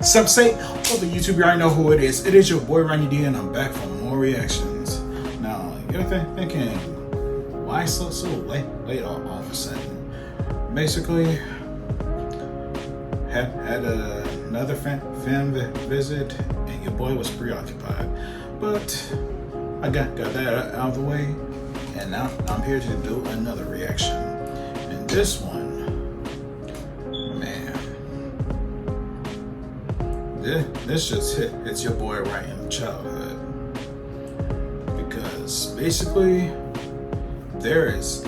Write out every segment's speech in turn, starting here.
Sup, say, for the YouTube, you already know who it is. It is your boy Ronnie D, and I'm back for more reactions. Now, you're thinking, why so late all of a sudden? Basically, had another fan visit, and your boy was preoccupied. But I got that out of the way, and now I'm here to do another reaction. And this one, this just hits your boy right in childhood, because basically there is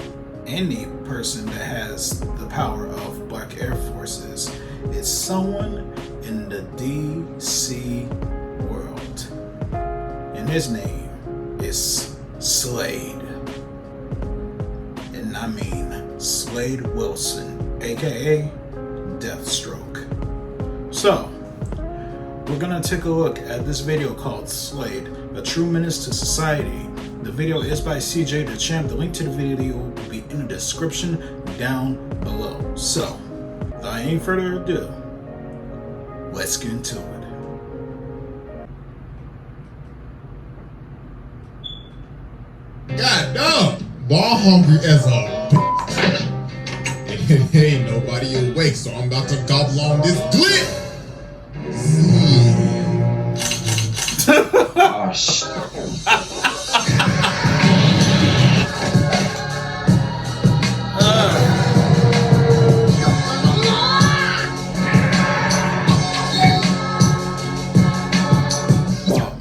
any person that has the power of Black Air Forces, it's someone in the DC world, and his name is Slade, and I mean Slade Wilson, aka Deathstroke. So we're gonna take a look at this video called Slade, a true menace to society. The video is by CJ the Champ. The link to the video will be in the description down below. So, without any further ado, let's get into it. God damn! Ball hungry as a ain't nobody awake, so I'm about to gobble on this glit. Oh shit.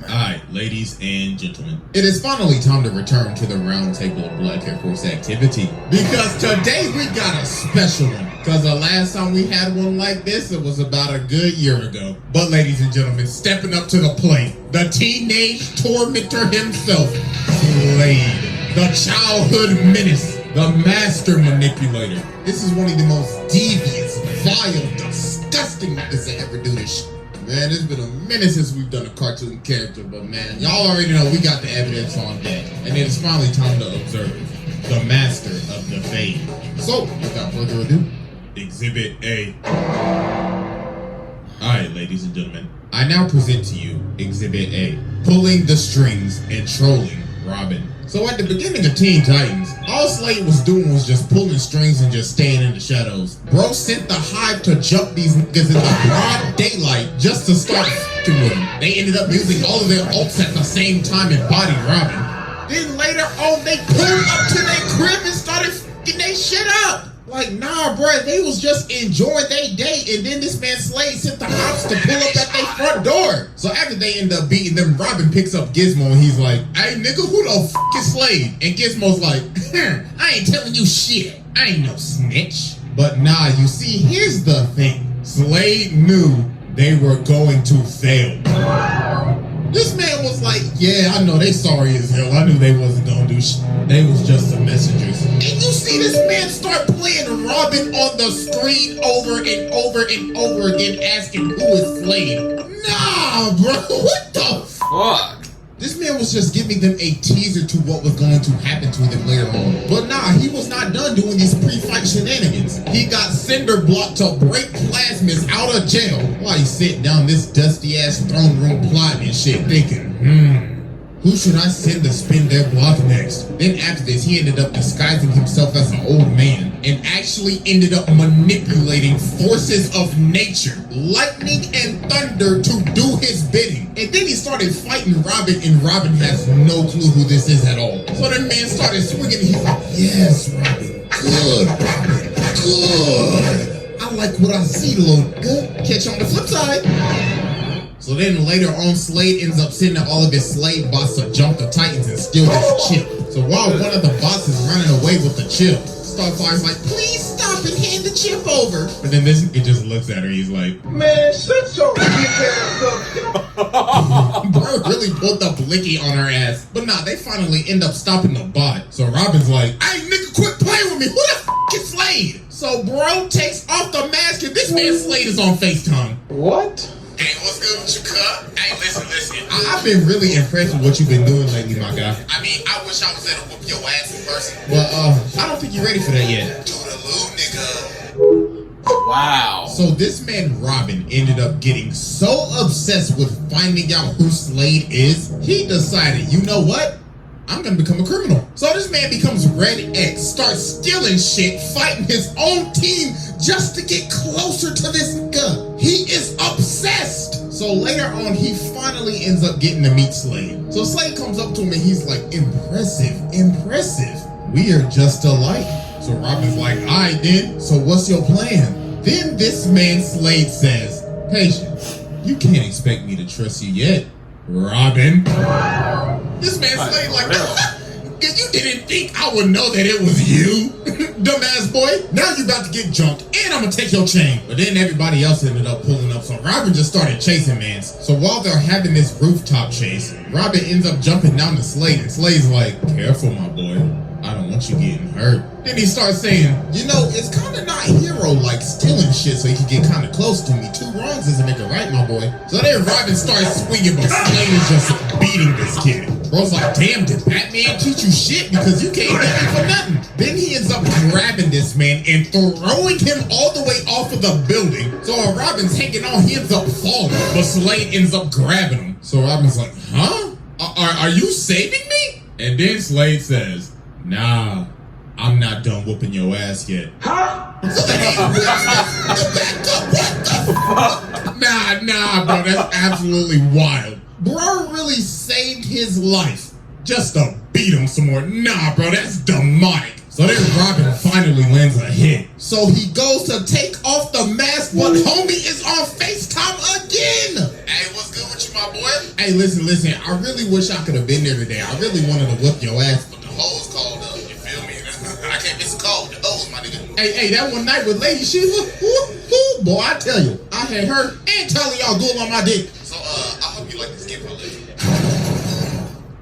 Alright, ladies and gentlemen, it is finally time to return to the round table of Black Air Force activity, because today we got a special one. Because the last time we had one like this, it was about a good year ago. But ladies and gentlemen, stepping up to the plate, the teenage tormentor himself, Slade, the childhood menace, the master manipulator. This is one of the most devious, vile, disgusting niggas to ever do this shit. Man, it's been a minute since we've done a cartoon character, but man, y'all already know we got the evidence on deck. And it is finally time to observe the master of the fade. So, without further ado, Exhibit A. Alright, ladies and gentlemen, I now present to you Exhibit A, pulling the strings and trolling Robin. So at the beginning of Teen Titans, all Slade was doing was just pulling strings and just staying in the shadows. Bro sent the Hive to jump these niggas in the broad daylight just to start f***ing with them. They ended up using all of their ults at the same time and body Robin. Then later on, they pulled up to their crib and started f***ing their shit up. Like, nah, bruh, they was just enjoying their day, and then this man Slade sent the ops to pull up at their front door. So after they end up beating them, Robin picks up Gizmo, and he's like, hey, nigga, who the f*** is Slade? And Gizmo's like, I ain't telling you shit. I ain't no snitch. But nah, you see, here's the thing. Slade knew they were going to fail. This man was like, yeah, I know they sorry as hell. I knew they wasn't gonna do shit. They was just the messengers. And you see this man start playing Robin on the screen over and over and over again, asking who is Slade. Nah, bro, what the fuck? This man was just giving them a teaser to what was going to happen to them later on. But nah, he was not done doing these pre-fight shenanigans. He got Cinder Block to break Plasmas out of jail while he's sitting down this dusty-ass throne room plotting and shit, thinking, who should I send to spin their block next? Then after this, he ended up disguising himself as an old man and actually ended up manipulating forces of nature, lightning and thunder, to do his bidding. And then he started fighting Robin, and Robin has no clue who this is at all. So the man started swinging, and he's like, yes, Robin, good, Robin, good. I like what I see, little good. Catch you on the flip side. So then later on, Slade ends up sending all of his slave bots to jump the Titans and steal this chip. So while one of the bots is running away with the chip, Starfire's like, please stop and hand the chip over. But then this nigga just looks at her, he's like, man, shut your bitch ass up. Bro really pulled the blicky on her ass. But nah, they finally end up stopping the bot. So Robin's like, hey nigga, quit playing with me. Who the f is Slade? So bro takes off the mask, and this man Slade is on FaceTime. What? Hey, what's good with you, cuz? Hey, listen. I've been really impressed with what you've been doing lately, my guy. I mean, I wish I was there to whoop your ass in person. But, I don't think you're ready for that yet. Toodaloo, nigga. Wow. So this man Robin ended up getting so obsessed with finding out who Slade is, he decided, you know what? I'm gonna become a criminal. So this man becomes Red X, starts stealing shit, fighting his own team just to get closer to this gun. He is obsessed. So later on, he finally ends up getting to meet Slade. So Slade comes up to him and he's like, impressive. We are just alike. So Robin's like, all right then, so what's your plan? Then this man Slade says, Patience, you can't expect me to trust you yet, Robin. This man Slade like, you didn't think I would know that it was you, dumbass boy? Now you about to get jumped, and I'm gonna take your chain. But then everybody else ended up pulling up, so Robin just started chasing mans. So while they're having this rooftop chase, Robin ends up jumping down to Slade, and Slade's like, careful, my boy. I don't want you getting hurt. Then he starts saying, you know, it's kind of not hero-like stealing shit so you can get kind of close to me. 2 wrongs doesn't make a right, my boy. So then Robin starts swinging, but Slade is just beating this kid. Bro's like, damn, did Batman teach you shit? Because you can't hit me for nothing. Then he ends up grabbing this man and throwing him all the way off of the building. So while Robin's hanging on, he ends up falling, but Slade ends up grabbing him. So Robin's like, huh? Are you saving me? And then Slade says, nah, I'm not done whooping your ass yet. Huh? Nah, bro, that's absolutely wild. Bro really saved his life just to beat him some more. Nah, bro, that's demonic. So then Robin finally lands a hit. So he goes to take off the mask, but homie is on FaceTime again. Hey, what's good with you, my boy? Hey, listen, I really wish I could have been there today. I really wanted to whip your ass, but the hoes called up, you feel me? I can't miss a call with the hoes, my nigga. Hey, that one night with Lady Shiva, boy, I tell you, I had her and Tally y'all duel on my dick. So, I hope you like this gift I left you.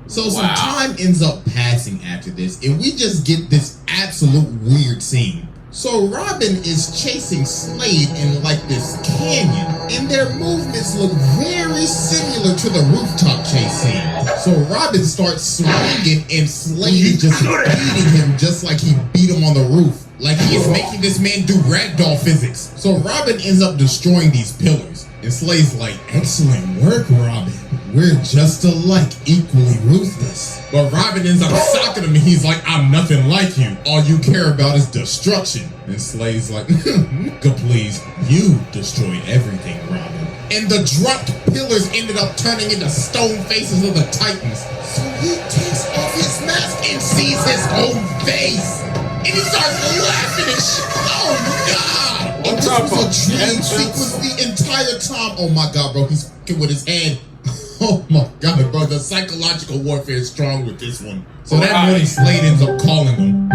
So some time ends up passing after this, and we just get this absolute weird scene. So Robin is chasing Slade in like this canyon, and their movements look very similar to the rooftop chase scene. So Robin starts swinging, and Slade is just beating him just like he beat him on the roof. Like he is making this man do ragdoll physics. So Robin ends up destroying these pillars, and Slade's like, excellent work, Robin. We're just alike, equally ruthless. But Robin ends up socking him and he's like, I'm nothing like you. All you care about is destruction. And Slade's like, good please, you destroyed everything, Robin. And the dropped pillars ended up turning into stone faces of the Titans. So he takes off his mask and sees his own face. And he starts laughing and shit. Oh, God. And this was a dream sequence the entire time. Oh, my God, bro. He's fucking with his head. Oh my God, bro, the psychological warfare is strong with this one. So that morning, Slade ends up calling them.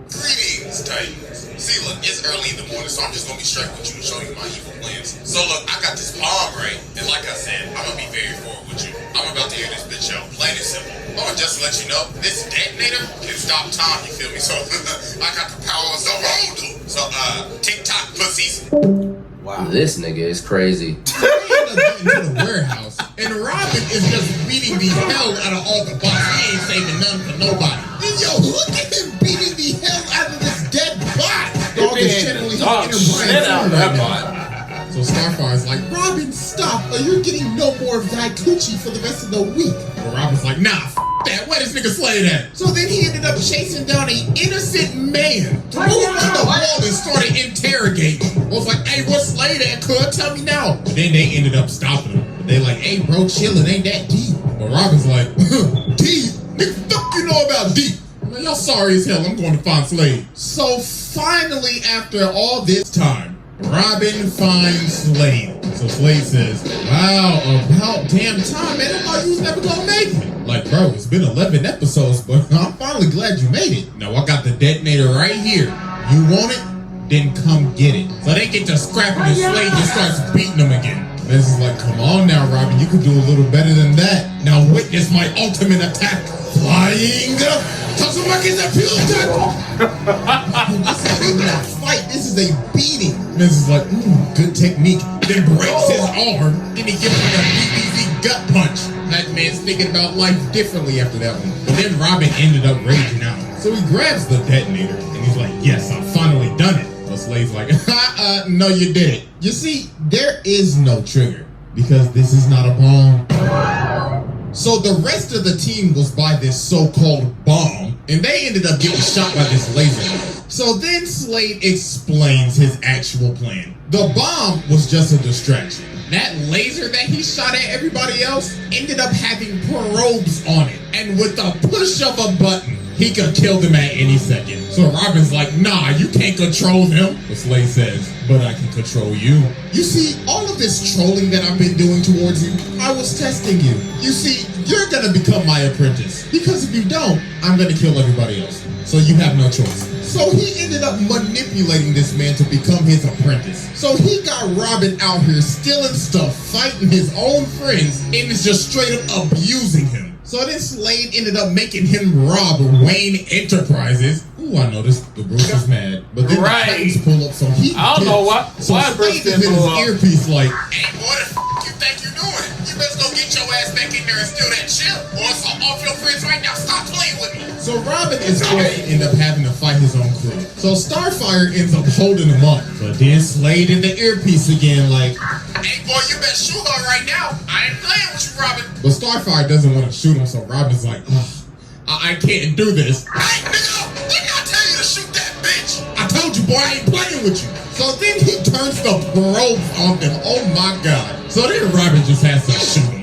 Greetings, Titans. See, look, it's early in the morning, so I'm just gonna be straight with you and show you my evil plans. So look, I got this bomb, right? And like I said, I'm gonna be very forward with you. I'm about to hear this bitch out, plain and simple. Oh, and just to let you know, this detonator can stop time, you feel me? So, I got the power of the road. So, TikTok pussies. Wow. This nigga is crazy. They end up getting to the warehouse, and Robin is just beating the hell out of all the bots. He ain't saving none for nobody. And yo, look at him beating the hell out of this dead bot. Dog is channeling his inner Brian right now. So Starfire's like, Robin, stop, or you're getting no more of thy coochie for the rest of the week. But Robin's like, nah, that. Where this nigga Slade at? So then he ended up chasing down an innocent man, threw him on the wall and started interrogating. I was like, hey, what's Slade at, cuz? Tell me now. But then they ended up stopping him. But they like, hey, bro, chillin', ain't that deep. But Robin's like, deep? Nigga, fuck you know about deep? I'm like, y'all sorry as hell, I'm going to find Slade. So finally, after all this time, Robin finds Slade. So Slade says, wow, about damn time, man. I thought you was never gonna make it. Like, bro, it's been 11 episodes, but I'm finally glad you made it. Now I got the detonator right here. You want it? Then come get it. So they get to scrapping and Slade just starts beating them again. This is like, come on now, Robin, you could do a little better than that. Now witness my ultimate attack. Flying Tatsumaki appeal attack. This is not even a fight, this is a beating. This is like, good technique. Then breaks his arm, then he gives him a DBZ gut punch. That man's thinking about life differently after that one. But then Robin ended up raging out. So he grabs the detonator and he's like, yes, I've finally done it. Well, Slade's like, no, you didn't. You see, there is no trigger because this is not a bomb. So the rest of the team was by this so-called bomb, and they ended up getting shot by this laser. So then Slade explains his actual plan. The bomb was just a distraction. That laser that he shot at everybody else ended up having probes on it. And with the push of a button, he could kill them at any second. So Robin's like, nah, you can't control them. But Slade says, but I can control you. You see, all of this trolling that I've been doing towards you, I was testing you. You see, you're gonna become my apprentice. Because if you don't, I'm gonna kill everybody else. So you have no choice. So he ended up manipulating this man to become his apprentice. So he got Robin out here stealing stuff, fighting his own friends, and is just straight up abusing him. So then Slade ended up making him rob Wayne Enterprises. Ooh, I noticed the Bruce is mad. But then the Titans pull up, so he I don't know why. So Why Slade Bruce is in didn't his pull up? earpiece like, hey, what the f*** you think you're doing? You best go get your ass back in there and steal that chip, or it's off your friends right now. Stop playing with me. So Robin is going to end up having to fight his own crew. So Starfire ends up holding him up. But then Slade in the earpiece again like, hey boy, you better shoot her right now. I ain't playing with you, Robin. But Starfire doesn't want to shoot him, so Robin's like, I can't do this. Hey, nigga, didn't I tell you to shoot that bitch? I told you, boy, I ain't playing with you. So then he turns the probes on them. Oh my God. So then Robin just has to shoot him.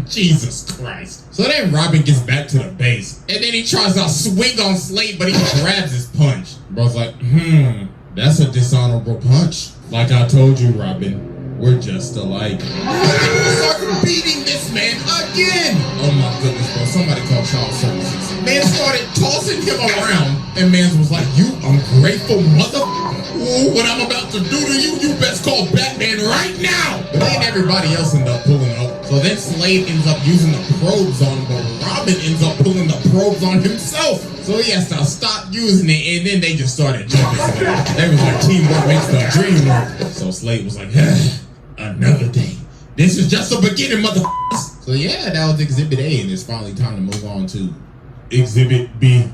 Jesus Christ. So then Robin gets back to the base, and then he tries to swing on Slade, but he grabs his punch. Bro's like, that's a dishonorable punch. Like I told you, Robin, we're just alike. Start beating this man again. Oh my goodness, bro. Somebody called child services. Man started tossing him around, and man was like, you ungrateful motherfucker. Ooh, what I'm about to do to you, you best call Batman right now. But then everybody else ended up pulling up. So then Slade ends up using the probes on him, but Robin ends up pulling the probes on himself. So he has to stop using it, and then they just started jumping. They was like, teamwork makes the dream work. So Slade was like, another day. This is just the beginning, motherfuckers. So yeah, that was Exhibit A, and it's finally time to move on to Exhibit B.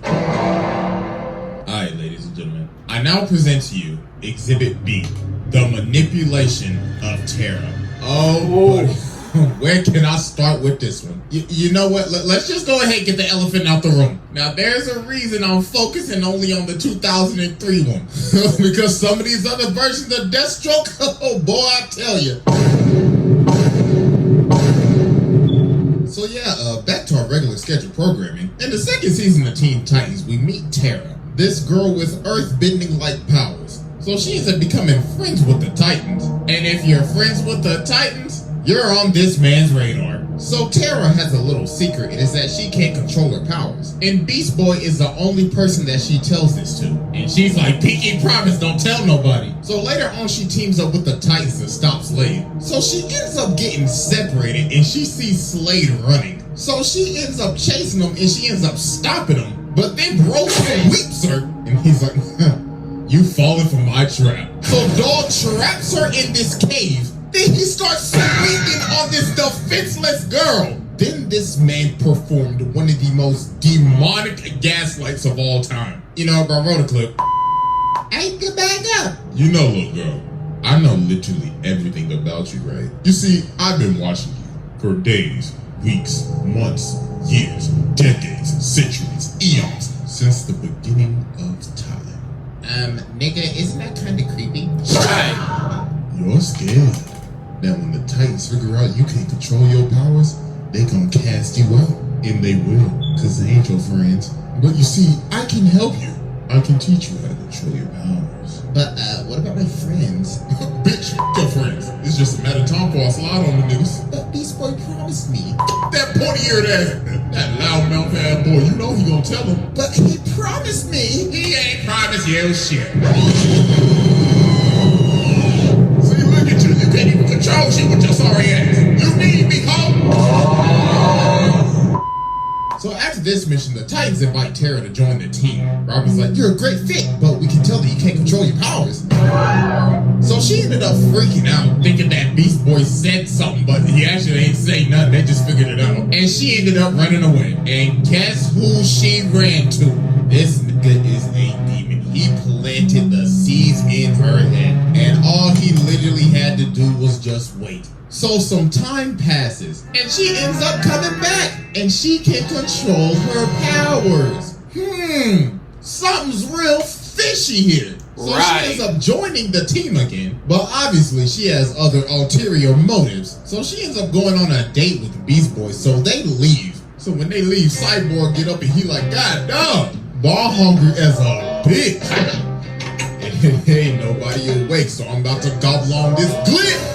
Alright, ladies and gentlemen, I now present to you Exhibit B, the manipulation of Tara. Oh boy. Where can I start with this one? You know what? Let's just go ahead and get the elephant out the room. Now, there's a reason I'm focusing only on the 2003 one. Because some of these other versions of Deathstroke, oh boy, I tell you. So yeah, back to our regular scheduled programming. In the second season of Teen Titans, we meet Tara, this girl with earth-bending-like powers. So she ends up becoming friends with the Titans. And if you're friends with the Titans, you're on this man's radar. So Tara has a little secret, and it's that she can't control her powers. And Beast Boy is the only person that she tells this to. And she's like, Pinky promise, don't tell nobody. So later on, she teams up with the Titans to stop Slade. So she ends up getting separated, and she sees Slade running. So she ends up chasing him, and she ends up stopping him. But then Bro sweeps her, and he's like, you falling for my trap. So Dog traps her in this cave. Then he starts swinging on this defenseless girl. Then this man performed one of the most demonic gaslights of all time. You know, bro, roll the clip. Hey, get back up. You know, little girl, I know literally everything about you, right? You see, I've been watching you for days, weeks, months, years, decades, centuries, eons, since the beginning of time. Nigga, isn't that kind of creepy? Right. You're scared that when the Titans figure out you can't control your powers, they gonna cast you out. And they will, cause they ain't your friends. But you see, I can help you. I can teach you how to control your powers. But, what about my friends? Bitch, your friends. It's just a matter of time before I slide on the niggas. But Beast Boy promised me. That pointy-eared ass, that loud-mouth ass boy, you know he gonna tell him. But he promised me. He ain't promised you shit. See, look at you. You can't even control shit with your sorry ass. You need me, ho. So after this mission, the Titans invite Tara to join the team. Robin's like, you're a great fit, but we can tell that you can't control your powers. So she ended up freaking out, thinking that Beast Boy said something, but he actually ain't say nothing. They just figured it out. And she ended up running away. And guess who she ran to? This nigga is a demon. He planted the seed sees in her head. And all he literally had to do was just wait. So some time passes, and she ends up coming back, and she can control her powers. Something's real fishy here. So she ends up joining the team again, but obviously she has other ulterior motives. So she ends up going on a date with the Beast Boys, so they leave. So when they leave, Cyborg get up and he like, God damn, ball hungry as a bitch. And ain't nobody awake, so I'm about to gobble on this glit.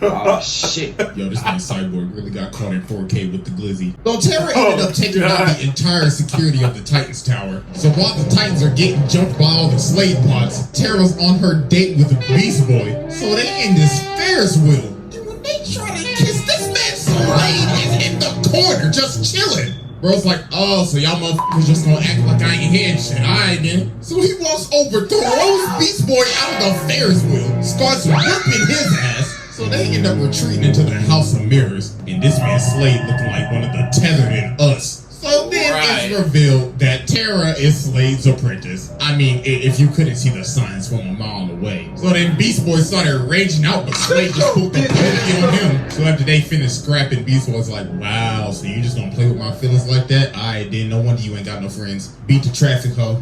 Oh shit. Yo, this man Cyborg really got caught in 4K with the glizzy. So Terra ended up taking out the entire security of the Titans Tower. So while the Titans are getting jumped by all the Slade plots, Terra's on her date with the Beast Boy. So they in this Ferris wheel. And when they try to kiss, this man Slade is in the corner just chilling. Bro's like, oh, so y'all motherfuckers just gonna act like I ain't hearing shit. Alright then. So he walks over, throws Beast Boy out of the Ferris wheel, starts whipping his ass. So they end up retreating into the House of Mirrors, and this man Slade looking like one of the Tethered in Us. So then it's revealed that Terra is Slade's apprentice. I mean, if you couldn't see the signs from a mile away. So then Beast Boy started raging out, but Slade just pulled the pokey on him. So after they finished scrapping, Beast Boy's like, wow, so you just gonna play with my feelings like that? Alright, then no wonder you ain't got no friends. Beat the traffic, hoe.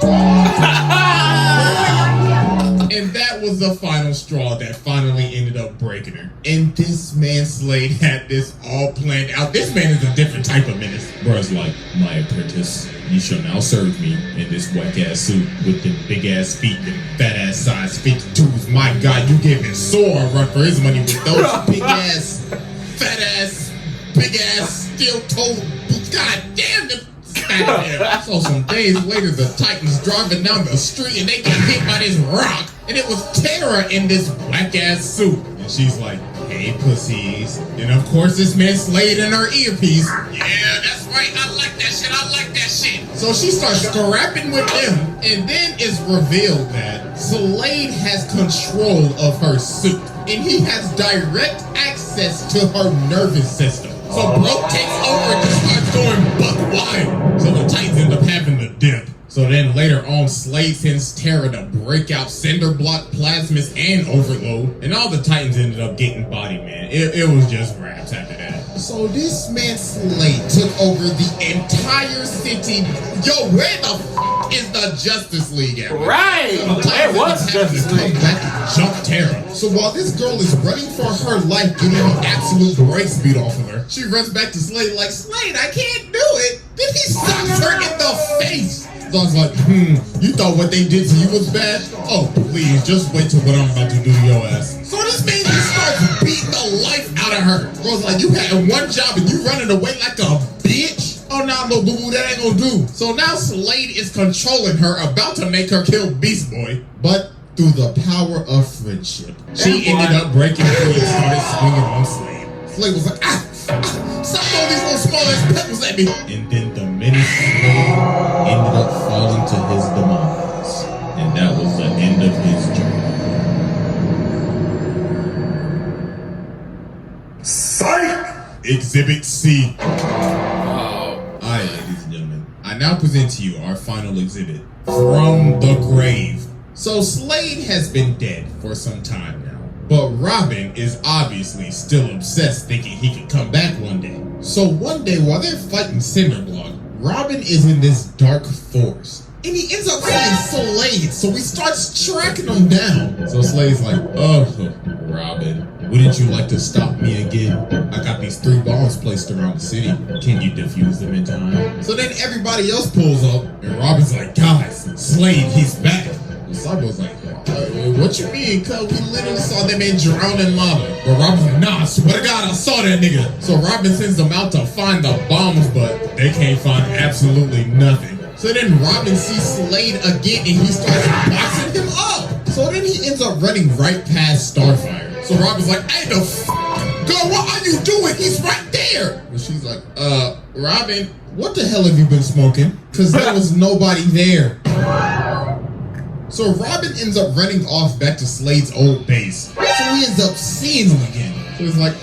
And that was the final straw that finally ended up breaking her. And this man Slade had this all planned out. This man is a different type of menace. Bruh's like, my apprentice, you shall now serve me in this whack-ass suit with the big-ass feet and fat-ass size 52s. My God, you gave his Sora a run for his money with those big-ass, fat-ass, big-ass, steel-toed boots. God damn them. So some days later, the Titans driving down the street and they get hit by this rock, and it was Terra in this black ass suit. And she's like, hey pussies. And of course this man Slade in her earpiece. Yeah, that's right, I like that shit, I like that shit. So she starts scrapping with them, and then it's revealed that Slade has control of her suit, and he has direct access to her nervous system. So Bro takes over and just starts going buck wild. So the Titans end up having to dip. So then later on, Slade sends Terra to break out Cinder Block, Plasmus, and Overload. And all the Titans ended up getting body, man. It was just raps after that. So this man Slade took over the entire city. Yo, where the f is the Justice League at? Right! So There was Justice League. Come back and jump Terra. So while this girl is running for her life, getting the absolute brakes beat off of her, she runs back to Slade like, Slade, I can't do it. Then he socks her in the face. So I was like, you thought what they did to you was bad? Oh, please, just wait till what I'm about to do to your ass. So this man just starts beating the life out of her. Bro's like, you had one job and you running away like a bitch? Oh, nah, no, boo-boo, that ain't gonna do. So now Slade is controlling her, about to make her kill Beast Boy. But through the power of friendship, she ended up breaking free and started swinging on Slade. Slade was like, stop throwing these little small ass pebbles at me. And then the Menace Slade ended up falling to his demise. And that was the end of his journey. Psych! Exhibit C. Alright, ladies and gentlemen, I now present to you our final exhibit, From the Grave. So Slade has been dead for some time now, but Robin is obviously still obsessed, thinking he can come back one day. So one day while they're fighting Cinderblock, Robin is in this dark forest, and he ends up seeing Slade, so he starts tracking him down. So Slade's like, oh, Robin, wouldn't you like to stop me again? I got these 3 bombs placed around the city. Can you defuse them in time? So then everybody else pulls up, and Robin's like, guys, Slade, he's back. And Cyborg's like, what you mean, cuz we literally saw that man drown in lava. But Robin's like, nah, I swear to God, I saw that nigga. So Robin sends them out to find the bombs, but they can't find absolutely nothing. So then Robin sees Slade again, and he starts boxing him up. So then he ends up running right past Starfire. So Robin's like, hey, the girl, what are you doing? He's right there. But she's like, Robin, what the hell have you been smoking? Because there was nobody there. So Robin ends up running off back to Slade's old base. So he ends up seeing him again. So he's like,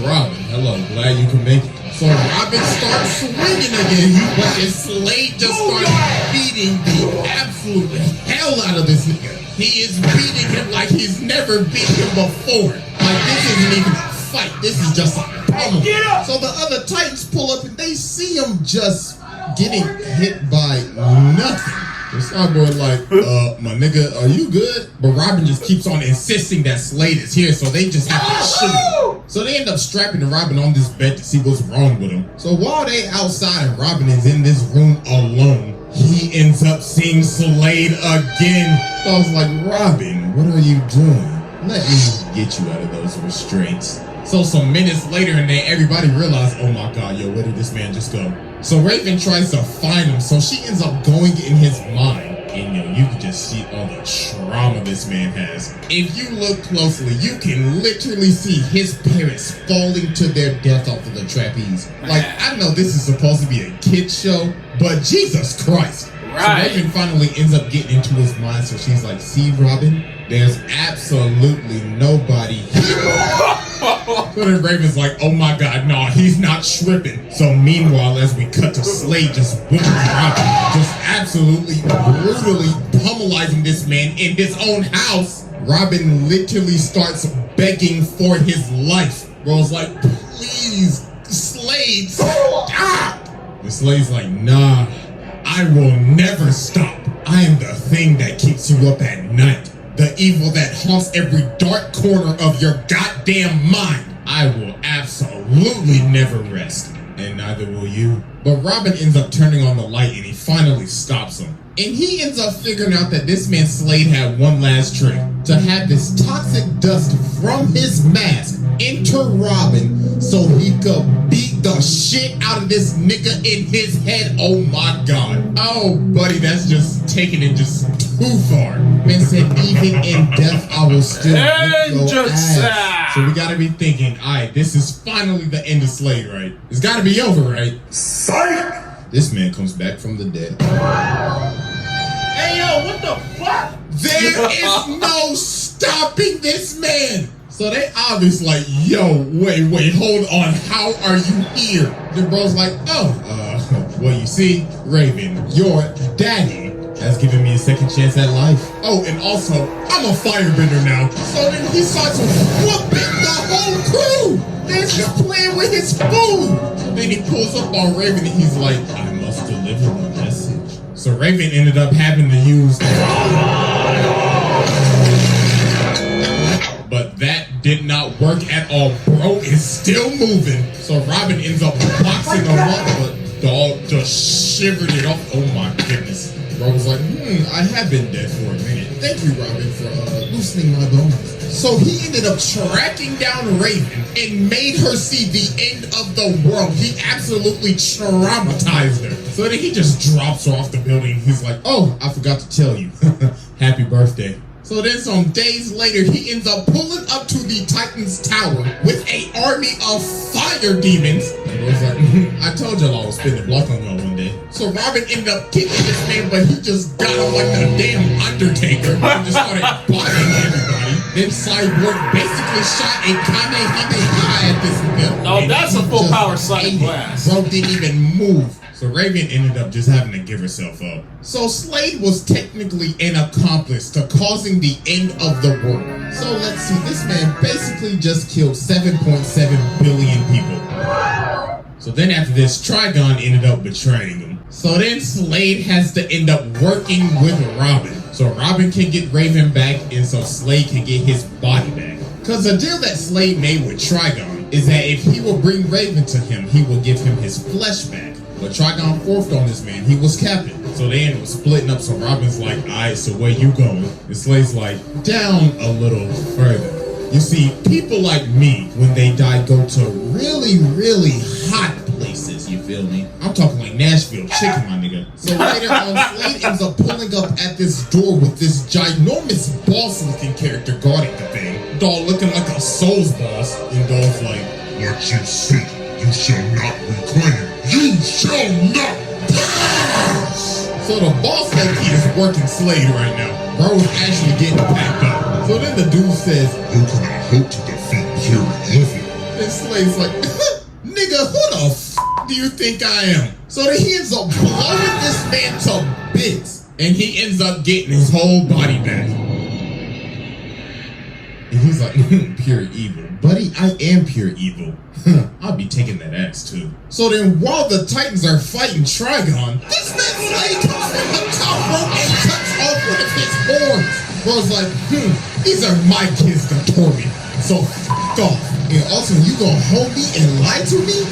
Robin, hello, glad you can make it. So Robin starts swinging again, but then Slade just starts beating the absolute hell out of this nigga. He is beating him like he's never beat him before. Like this isn't even a fight. This is just a pummel. So the other Titans pull up and they see him just getting hit by nothing. So Starboy like, my nigga, are you good? But Robin just keeps on insisting that Slade is here, so they just have to shoot him. So they end up strapping Robin on this bed to see what's wrong with him. So while they outside and Robin is in this room alone, he ends up seeing Slade again. So I was like, Robin, what are you doing? Let me get you out of those restraints. So some minutes later and then everybody realized, oh my god, yo, where did this man just go? So Raven tries to find him, so she ends up going in his mind. And yo, you can just see all the trauma this man has. If you look closely, you can literally see his parents falling to their death off of the trapeze. Like, I know this is supposed to be a kid's show, but Jesus Christ. Right. So Raven finally ends up getting into his mind, so she's like, see, Robin, there's absolutely nobody here. So then Raven's like, oh my god, no, he's not tripping. So meanwhile, as we cut to Slade just whipping Robin, just absolutely brutally pummelizing this man in his own house, Robin literally starts begging for his life. Bro's like, please, Slade, stop! And Slade's like, nah, I will never stop. I am the thing that keeps you up at night. The evil that haunts every dark corner of your goddamn mind. I will absolutely never rest. And neither will you. But Robin ends up turning on the light and he finally stops him. And he ends up figuring out that this man Slade had one last trick. To have this toxic dust from his mask enter Robin so he could beat the shit out of this nigga in his head. Oh my god. Oh buddy, that's just taking it just too far. Man said even in death I will still whip your ass. So we gotta be thinking, alright, this is finally the end of Slade, right? It's gotta be over, right? Psych! This man comes back from the dead. Hey yo, what the fuck? There is no stopping this man. So they obviously like, yo, wait, hold on. How are you here? The bro's like, well, you see, Raven, your daddy has given me a second chance at life. Oh, and also, I'm a firebender now. So then he starts whooping the whole crew. They're just playing with his food. Then he pulls up on Raven and he's like, I must deliver a message. So Raven ended up having to use but that did not work at all. Bro is still moving. So Robin ends up boxing him up, but dog just shivered it off. Oh my goodness. Bro was like, I have been dead for a minute. Thank you, Robin, for loosening my bones. So he ended up tracking down Raven and made her see the end of the world. He absolutely traumatized her. So then he just drops her off the building. He's like, oh, I forgot to tell you. Happy birthday. So then some days later, he ends up pulling up to the Titan's tower with an army of fire demons. And was like, I told y'all I was spinning the block on y'all one day. So Robin ended up kicking this man, but he just got him like the damn Undertaker and just started bodying everybody. Then Cyborg basically shot a Kamehameha at this nigga. Oh, that's a full power sonic blast. Bro didn't even move. So Raven ended up just having to give herself up. So Slade was technically an accomplice to causing the end of the world. So let's see, this man basically just killed 7.7 billion people. So then after this, Trigon ended up betraying him. So then Slade has to end up working with Robin. So Robin can get Raven back and so Slade can get his body back. Because the deal that Slade made with Trigon is that if he will bring Raven to him, he will give him his flesh back. But Trigon forced on this man. He was captain. So they ended up splitting up. So Robin's like, alright, so where you going? And Slade's like, down a little further. You see, people like me, when they die, go to really, really hot places. You feel me? I'm talking like Nashville chicken, my nigga. So later on, Slade ends up pulling up at this door with this ginormous boss-looking character guarding the thing. Dog looking like a Souls boss. And Dog's like, what you see, you shall not reclaim. You shall not pass! So the boss low-key is working Slade right now. Bro is actually getting packed up. So then the dude says, you cannot hope to defeat pure evil. And Slade's like, nigga, who the do you think I am? So then he ends up blowing this man to bits, and he ends up getting his whole body back. And he's like, pure evil. Buddy, I am pure evil. I'll be taking that axe too. So then while the Titans are fighting Trigon, this man Slade comes from the top rope and cuts off one of his horns. Bro's like, these are my kids to torment. So f*** off. And also, you gonna hold me and lie to me?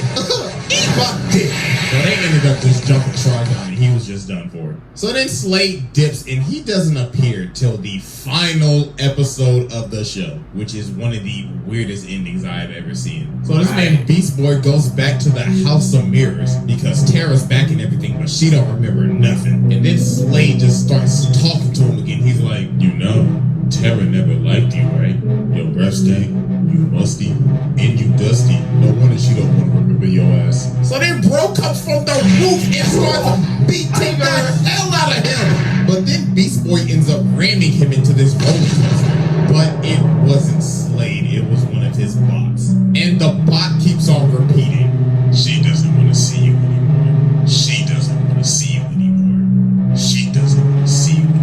Eat my dick. So they ended up just jumping Trigon and he was just done for. So then Slade dips and he doesn't appear till the final episode of the show, which is one of the weirdest endings I've ever seen. So this man Beast Boy goes back to the House of Mirrors because Tara's back and everything, but she don't remember nothing. And then Slade just starts talking to him again. He's like, you know, Tara never liked you, right? Your breath stank, you musty, and you dusty. No wonder she don't want to remember your ass. So then bro comes from the roof and starts beating the hell out of him. But then Beast Boy ends up ramming him into this roller coaster. But it wasn't Slade, it was one of his bots. And the bot keeps on repeating, she doesn't want to see you anymore. She doesn't want to see you anymore. She doesn't want to see you anymore.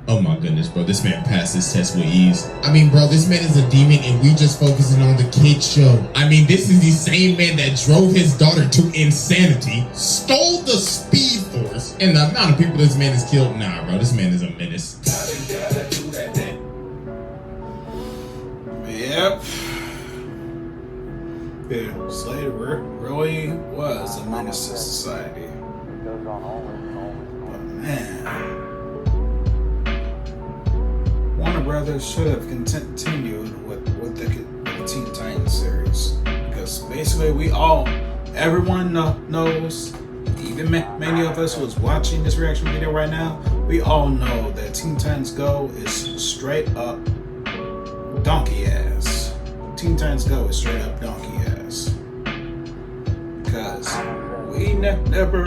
Oh my goodness, bro, this man passed his test with ease. I mean, bro, this man is a demon and we just focusing on the kids show. I mean, this is the same man that drove his daughter to insanity, stole the Speed Force, and the amount of people this man has killed. Nah, bro, this man is a menace. Yep. Yeah, Slade really was a menace to society. But man, Warner Brothers should have continued with the Teen Titans series, because basically everyone knows, even many of us who's watching this reaction video right now, we all know that Teen Titans Go is straight up donkey ass. Teen Titans Go is straight up donkey ass, because we never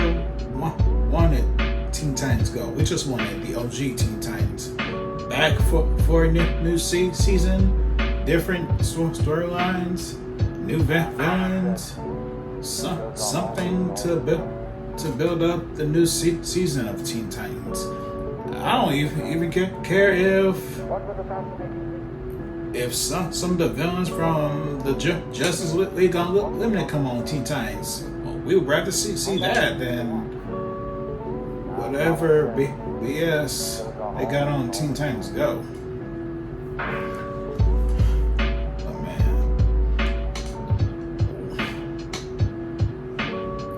wanted Teen Titans Go. We just wanted the OG Teen Titans back for a new season, different storylines, new villains, something to build up the new season of Teen Titans. I don't even care if some of the villains from the Justice League Unlimited come on Teen Titans. We would rather see that than whatever BS they got on Teen Titans Go. Oh man,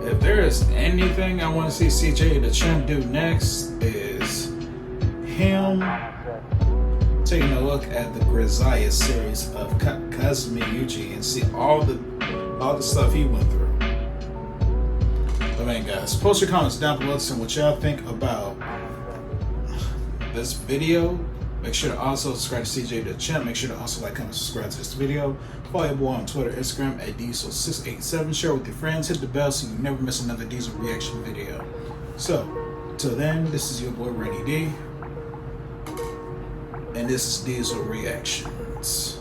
if there is anything I want to see CJ the Champ do next, is him taking a look at the Grizzly series of Kazumi Yuji and see all the stuff he went through. But man, guys, post your comments down below and what y'all think about this video. Make sure to also subscribe to CJ the Champ. Make sure to also like, comment, subscribe to this video. Follow your boy on Twitter, Instagram at Diesel687. Share with your friends. Hit the bell so you never miss another Diesel reaction video. So, till then, this is your boy Rainy D, and this is Diesel Reactions.